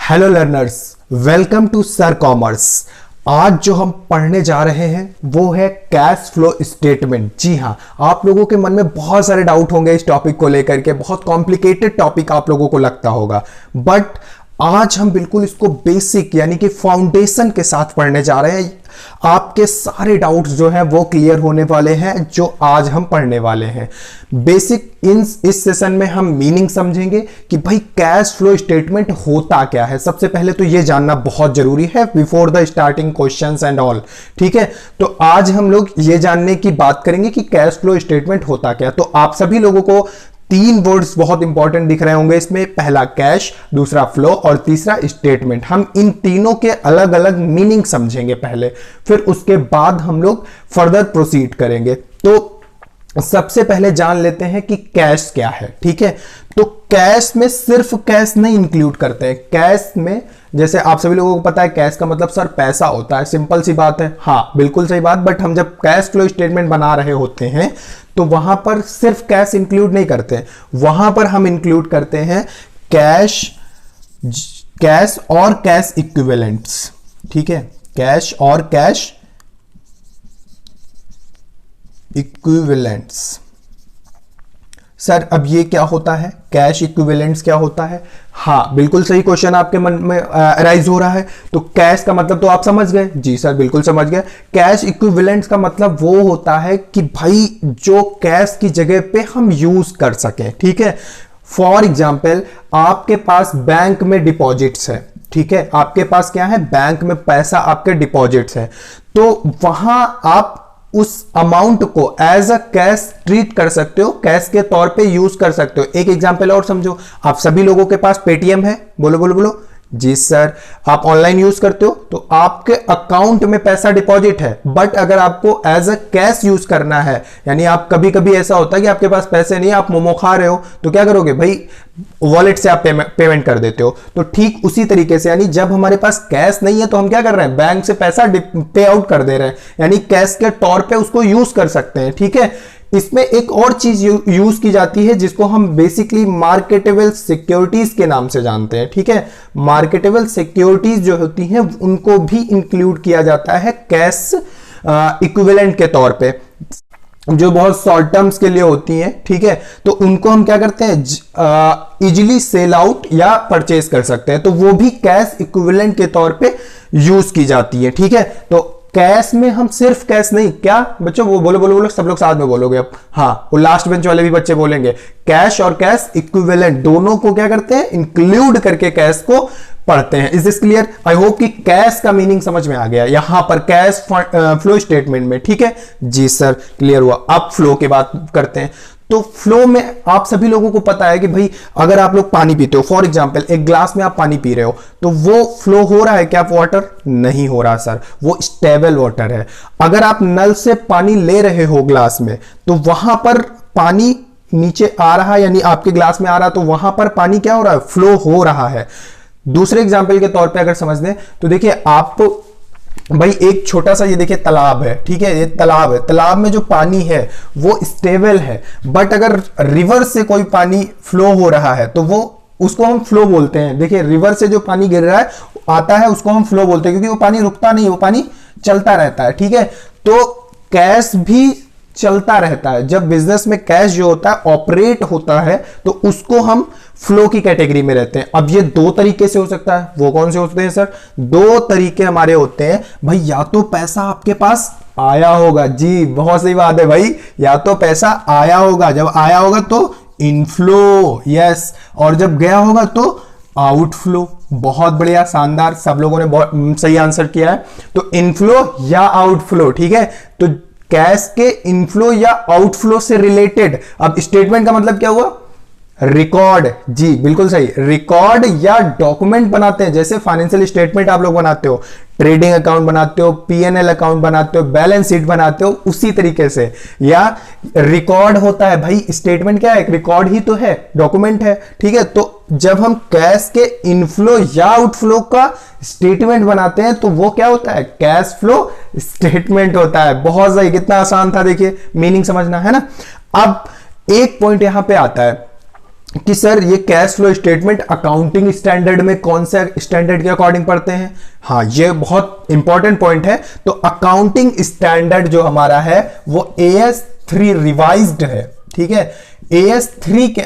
Hello learners, welcome to sir commerce. आज जो हम पढ़ने जा रहे हैं वो है कैश फ्लो स्टेटमेंट। जी हाँ, आप लोगों के मन में बहुत सारे डाउट होंगे इस टॉपिक को लेकर के, बहुत कॉम्प्लिकेटेड टॉपिक आप लोगों को लगता होगा, बट आज हम बिल्कुल इसको बेसिक यानी कि फाउंडेशन के साथ पढ़ने जा रहे हैं। आपके सारे डाउट्स जो हैं वो क्लियर होने वाले हैं जो आज हम पढ़ने वाले हैं। बेसिक इस सेशन में हम मीनिंग समझेंगे कि भाई कैश फ्लो स्टेटमेंट होता क्या है। सबसे पहले तो ये जानना बहुत जरूरी है before the starting questions and all. ठीक है, तो आज हम लोग ये जानने की बात करेंगे कि कैश फ्लो स्टेटमेंट होता क्या। तो आप सभी लोगों को तीन वर्ड्स बहुत इंपॉर्टेंट दिख रहे होंगे इसमें, पहला कैश, दूसरा फ्लो और तीसरा स्टेटमेंट। हम इन तीनों के अलग अलग मीनिंग समझेंगे पहले, फिर उसके बाद हम लोग फर्दर प्रोसीड करेंगे। तो सबसे पहले जान लेते हैं कि कैश क्या है। ठीक है, तो कैश में सिर्फ कैश नहीं इंक्लूड करते हैं। कैश में जैसे आप सभी लोगों को पता है कैश का मतलब सर पैसा होता है, सिंपल सी बात है। हाँ बिल्कुल सही बात, बट हम जब कैश फ्लो स्टेटमेंट बना रहे होते हैं तो वहां पर सिर्फ कैश इंक्लूड नहीं करते, वहां पर हम इंक्लूड करते हैं कैश और कैश इक्विवेलेंट्स। ठीक है, कैश और कैश इक्विवेलेंट्स। सर अब ये क्या होता है, कैश इक्विवेलेंट्स क्या होता है? हाँ बिल्कुल सही क्वेश्चन आपके मन में अराइज हो रहा है। तो कैश का मतलब तो आप समझ गए। जी सर बिल्कुल समझ गए। कैश इक्विवेलेंट्स का मतलब वो होता है कि भाई जो कैश की जगह पे हम यूज कर सकें। ठीक है, फॉर एग्जाम्पल आपके पास बैंक में डिपॉजिट्स है। ठीक है, आपके पास क्या है, बैंक में पैसा आपके डिपॉजिट्स है, तो वहां आप उस अमाउंट को एज अ कैश ट्रीट कर सकते हो, कैश के तौर पे यूज कर सकते हो। एक एग्जांपल और समझो, आप सभी लोगों के पास पेटीएम है, बोलो बोलो बोलो। जी सर, आप ऑनलाइन यूज करते हो तो आपके अकाउंट में पैसा डिपॉजिट है, बट अगर आपको एज अ कैश यूज करना है, यानी आप कभी कभी ऐसा होता है कि आपके पास पैसे नहीं, आप मोमो खा रहे हो, तो क्या करोगे भाई, वॉलेट से आप पेमेंट कर देते हो। तो ठीक उसी तरीके से यानी जब हमारे पास कैश नहीं है तो हम क्या कर रहे हैं, बैंक से पैसा पे आउट कर दे रहे हैं, यानी कैश के तौर पे उसको यूज कर सकते हैं। ठीक है, इसमें एक और चीज यूज की जाती है जिसको हम बेसिकली मार्केटेबल सिक्योरिटीज के नाम से जानते हैं। ठीक है, मार्केटेबल सिक्योरिटीज जो होती हैं उनको भी इंक्लूड किया जाता है कैश इक्विवेलेंट के तौर पे, जो बहुत शॉर्ट टर्म्स के लिए होती हैं। ठीक है, तो उनको हम क्या करते हैं, इजिली सेल आउट या परचेज कर सकते हैं, तो वो भी कैश इक्विवेलेंट के तौर पे यूज की जाती है। ठीक है, तो कैश में हम सिर्फ कैश नहीं, क्या बच्चों, वो बोलो बोलो बोलो, सब लोग साथ में बोलोगे अब। हाँ, वो लास्ट बेंच वाले भी बच्चे बोलेंगे, कैश और कैश इक्विवेलेंट दोनों को क्या करते हैं, इंक्लूड करके कैश को पढ़ते हैं। Is this clear? I hope कि कैश का मीनिंग समझ में आ गया यहां पर कैश फ्लो स्टेटमेंट में। ठीक है जी सर, क्लियर हुआ। अब फ्लो की बात करते हैं। तो फ्लो में आप सभी लोगों को पता है कि भाई अगर आप लोग पानी पीते हो, फॉर एग्जांपल एक ग्लास में आप पानी पी रहे हो, तो वो फ्लो हो रहा है क्या वाटर? नहीं हो रहा सर, वो स्टेबल वाटर है। अगर आप नल से पानी ले रहे हो ग्लास में, तो वहां पर पानी नीचे आ रहा है, यानी आपके ग्लास में आ रहा है, तो वहां पर पानी क्या हो रहा है, फ्लो हो रहा है। दूसरे एग्जाम्पल के तौर पे अगर समझ लें तो देखिए, आप भाई एक छोटा सा ये देखिए तालाब है। ठीक है, ये तालाब है, तालाब में जो पानी है वो स्टेबल है, बट अगर रिवर से कोई पानी फ्लो हो रहा है तो वो उसको हम फ्लो बोलते हैं। देखिए रिवर से जो पानी गिर रहा है आता है, उसको हम फ्लो बोलते हैं, क्योंकि वो पानी रुकता नहीं, वो पानी चलता रहता है। ठीक है, तो कैश भी चलता रहता है। जब बिजनेस में कैश जो होता है ऑपरेट होता है तो उसको हम फ्लो की कैटेगरी में रहते हैं। अब ये दो तरीके से हो सकता है, वो कौन से होते हैं सर? दो तरीके हमारे होते हैं भाई, या तो पैसा आपके पास आया होगा, जी बहुत सही बात है भाई, या तो पैसा आया होगा, जब आया होगा तो इनफ्लो, यस, और जब गया होगा तो आउटफ्लो। बहुत बढ़िया, शानदार, सब लोगों ने बहुत सही आंसर किया है। तो इनफ्लो या आउटफ्लो। ठीक है, तो कैश के इनफ्लो या आउटफ्लो से रिलेटेड। अब स्टेटमेंट का मतलब क्या हुआ, रिकॉर्ड। जी बिल्कुल सही, रिकॉर्ड या डॉक्यूमेंट बनाते हैं। जैसे फाइनेंशियल स्टेटमेंट आप लोग बनाते हो, ट्रेडिंग अकाउंट बनाते हो, पीएनएल अकाउंट बनाते हो, बैलेंस शीट बनाते हो, उसी तरीके से या रिकॉर्ड होता है। भाई स्टेटमेंट क्या है, रिकॉर्ड ही तो है, डॉक्यूमेंट है। ठीक है, तो जब हम कैश के इनफ्लो या आउटफ्लो का स्टेटमेंट बनाते हैं तो वो क्या होता है, कैश फ्लो स्टेटमेंट होता है। बहुत सही, कितना आसान था, देखिए मीनिंग समझना है ना। अब एक पॉइंट यहां पे आता है कि सर ये cash flow statement accounting standard में कौन से स्टैंडर्ड के अकॉर्डिंग पढ़ते हैं? हाँ, ये बहुत इंपॉर्टेंट पॉइंट है। तो अकाउंटिंग स्टैंडर्ड जो हमारा है वो AS3 रिवाइज्ड है, ठीक है। AS3 के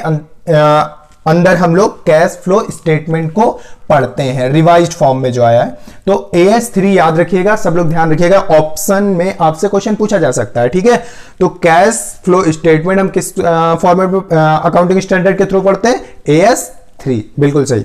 अंदर हम लोग कैश फ्लो स्टेटमेंट को पढ़ते हैं, रिवाइज्ड फॉर्म में जो आया है। तो AS3 याद रखिएगा, सब लोग ध्यान रखिएगा, ऑप्शन में आपसे क्वेश्चन पूछा जा सकता है, ठीक है। तो कैश फ्लो स्टेटमेंट हम किस फॉर्मेट में अकाउंटिंग स्टैंडर्ड के थ्रू पढ़ते हैं? AS3, बिल्कुल सही।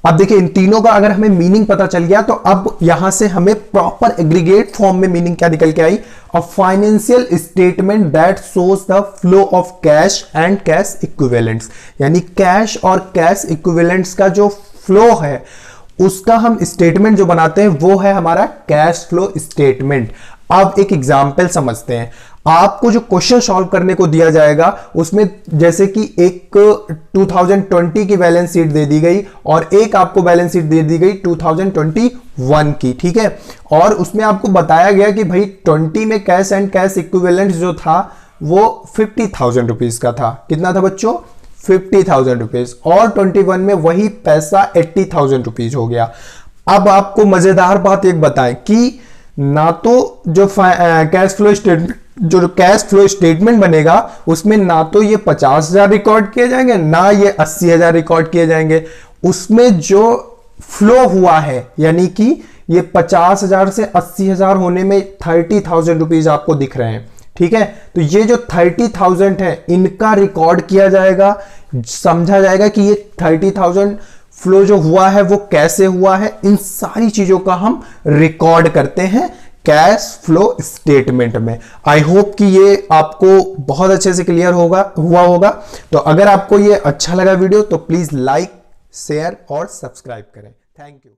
अब देखिए इन तीनों का अगर हमें मीनिंग पता चल गया तो अब यहां से हमें प्रॉपर एग्रीगेट फॉर्म में मीनिंग क्या निकल के आई? A financial statement that shows the flow of cash and cash equivalents, यानी कैश और कैश इक्विवेलेंट्स का जो फ्लो है उसका हम स्टेटमेंट जो बनाते हैं वो है हमारा कैश फ्लो स्टेटमेंट। अब एक एग्जांपल समझते हैं। आपको जो क्वेश्चन सॉल्व करने को दिया जाएगा उसमें जैसे कि एक 2020 की बैलेंस शीट दे दी गई और एक आपको बैलेंस शीट दे दी गई 2021 की, ठीक है। और उसमें आपको बताया गया कि भाई 20 में कैश एंड कैश इक्विवेलेंट जो था वो 50,000 रुपीज का था। कितना था बच्चों? 50,000 रुपीज। और 21 में वही पैसा 80,000 रुपीज हो गया। अब आपको मजेदार बात एक बताएं कि ना तो जो कैश फ्लो स्टेटमेंट बनेगा उसमें ना तो ये 50,000 रिकॉर्ड किए जाएंगे ना ये 80,000 रिकॉर्ड किए जाएंगे। उसमें जो फ्लो हुआ है यानी कि ये 50,000 से 80,000 होने में 30,000 रुपीज आपको दिख रहे हैं, ठीक है। तो ये जो 30,000 है इनका रिकॉर्ड किया जाएगा, समझा जाएगा कि ये 30,000 फ्लो जो हुआ है वो कैसे हुआ है। इन सारी चीजों का हम रिकॉर्ड करते हैं कैश फ्लो स्टेटमेंट में। आई होप कि ये आपको बहुत अच्छे से क्लियर हुआ होगा। तो अगर आपको ये अच्छा लगा वीडियो तो प्लीज लाइक, शेयर और सब्सक्राइब करें। Thank you.